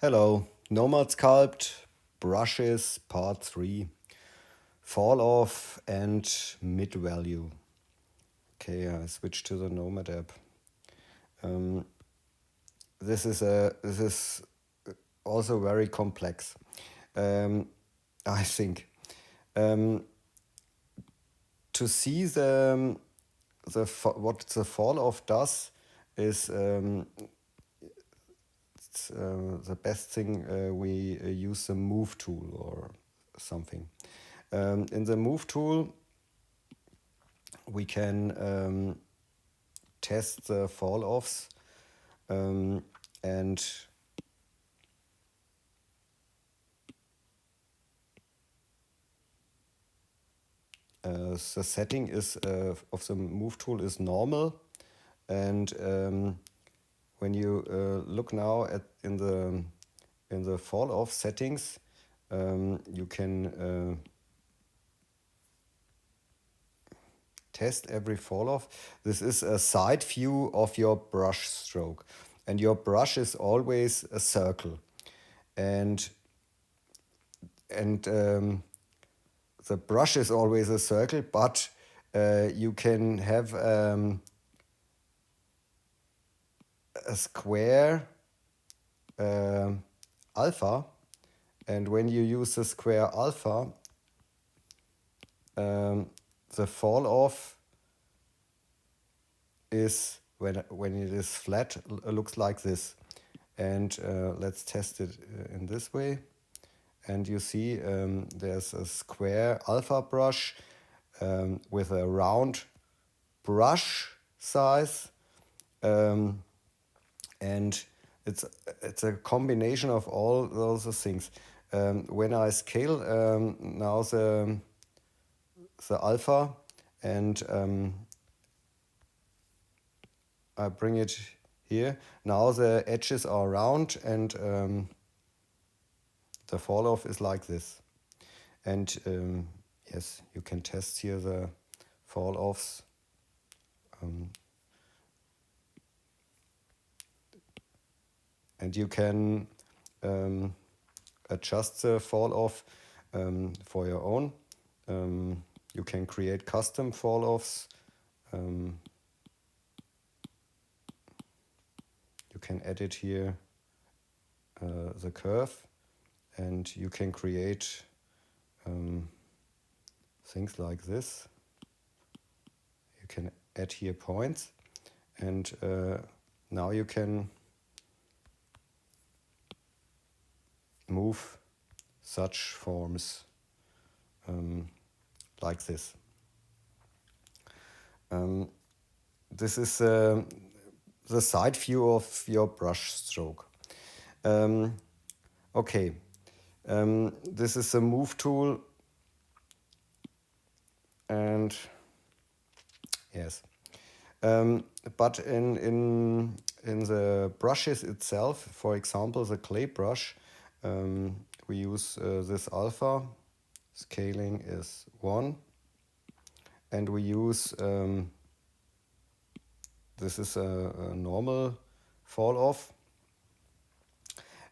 Hello, Nomad Sculpt, brushes, part 3, fall off and mid value. Okay, I switch to the Nomad app. This is also very complex. I think to see what the fall off does is the best thing. We use the move tool or something. In the move tool, we can test the fall offs and the setting is of the move tool is normal, and when you look now at in the fall off settings, you can test every fall off. This is a side view of your brush stroke, and your brush is always a circle, and the brush is always a circle, but you can have a square alpha, and when you use the square alpha, the fall off is when it is flat looks like this. And let's test it in this way. And you see there's a square alpha brush with a round brush size, and it's a combination of all those things. When I scale now the alpha, and I bring it here, now the edges are round, and the fall off is like this. And yes, you can test here the fall offs. And you can adjust the fall off for your own. You can create custom fall offs. You can edit here the curve, and you can create things like this. You can add here points, and now you can move such forms like this. This is the side view of your brush stroke. Okay, this is the move tool, and yes, but in the brushes itself, for example, the clay brush, we use this alpha. Scaling is 1, and we use this is a normal fall off,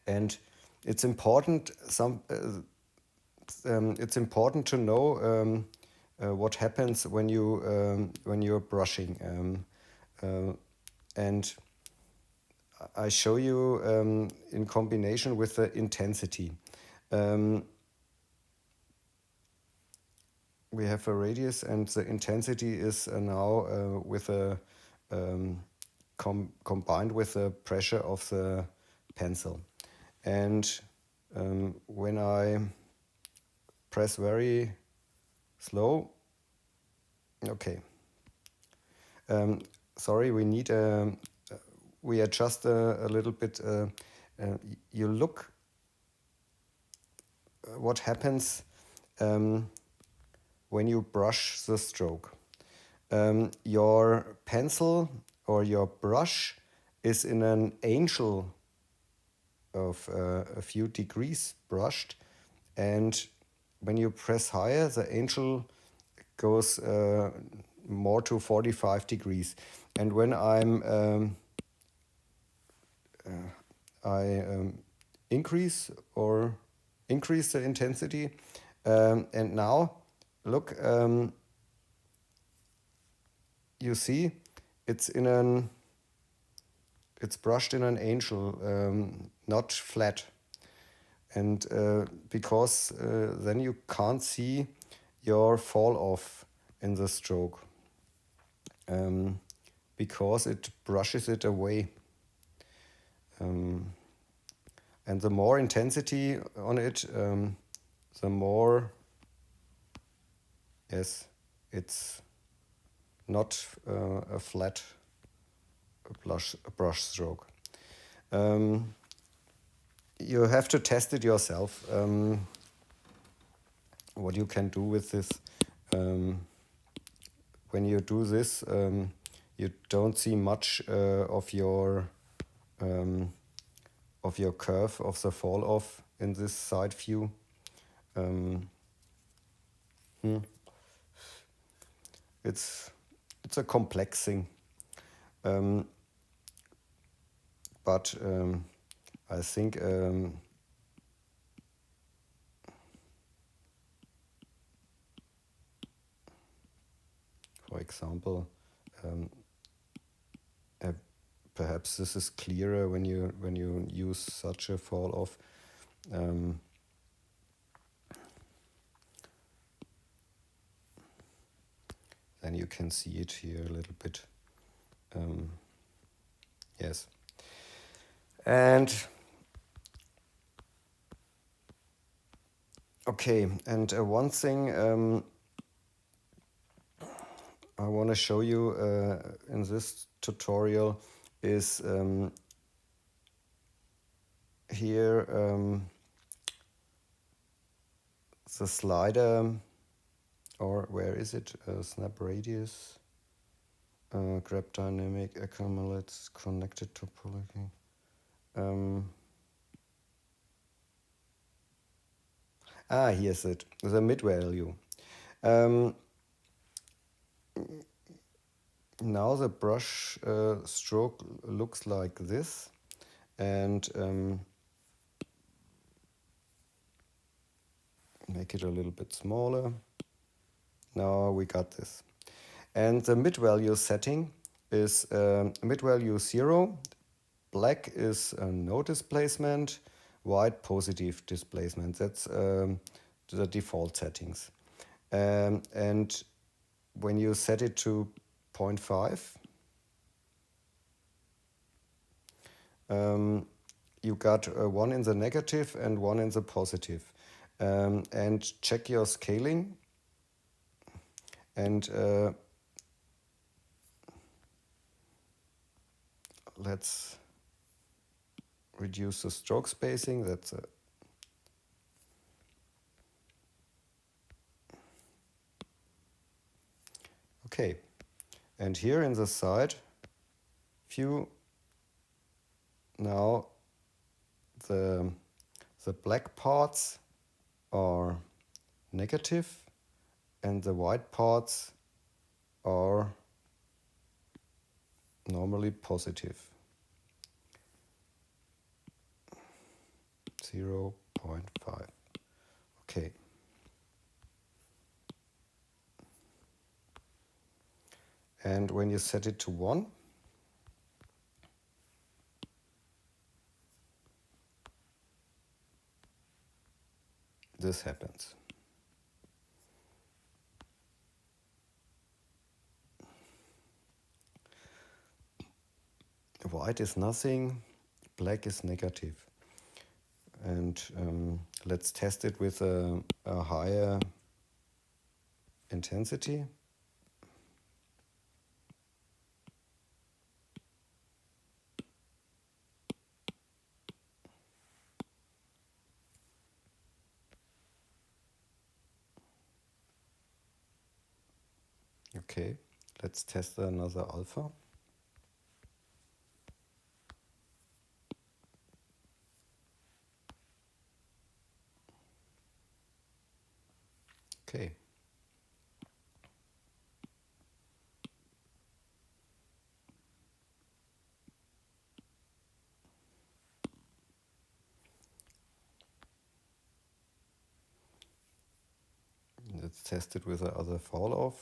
and it's important it's important to know what happens when you're brushing, and I show you in combination with the intensity. We have a radius, and the intensity is now with a combined with the pressure of the pencil. And when I press very slow, okay. Sorry, we adjust a little bit. You look what happens when you brush the stroke. Your pencil or your brush is in an angle of a few degrees brushed, and when you press higher, the angle goes more to 45 degrees. And when I increase or increase the intensity. And now, look, you see, it's brushed in an angel, not flat. And because then you can't see your fall off in the stroke, because it brushes it away. And the more intensity on it, the more, yes, it's not a flat brush stroke. You have to test it yourself, what you can do with this. When you do this, you don't see much of your curve of the fall off in this side view. It's a complex thing, but I think for example, perhaps this is clearer when you use such a fall off. Then you can see it here a little bit. Yes. And okay, and one thing I want to show you in this tutorial is here the slider, or where is it? Snap radius, grab dynamic accumulates connected topology. Here's it, the mid value. Now the brush stroke looks like this, and make it a little bit smaller. Now we got this. And the mid value setting is mid value 0. Black is no displacement, white positive displacement. That's the default settings. And when you set it to 0.5, you got one in the negative and one in the positive. And check your scaling, and let's reduce the stroke spacing. That's okay. And here in the side view, now the black parts are negative and the white parts are normally positive. 0.5. Okay. And when you set it to 1, this happens. White is nothing, black is negative. And let's test it with a higher intensity. Okay, let's test another alpha. Okay. Let's test it with the other Falloff.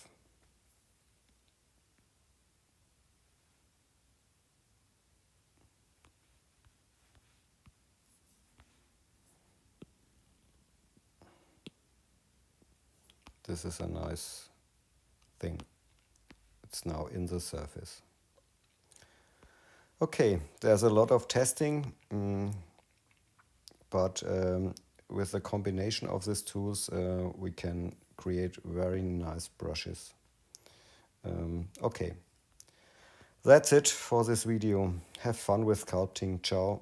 This is a nice thing. It's now in the surface. Okay, there's a lot of testing, but with the combination of these tools, we can create very nice brushes. Okay, that's it for this video. Have fun with sculpting. Ciao.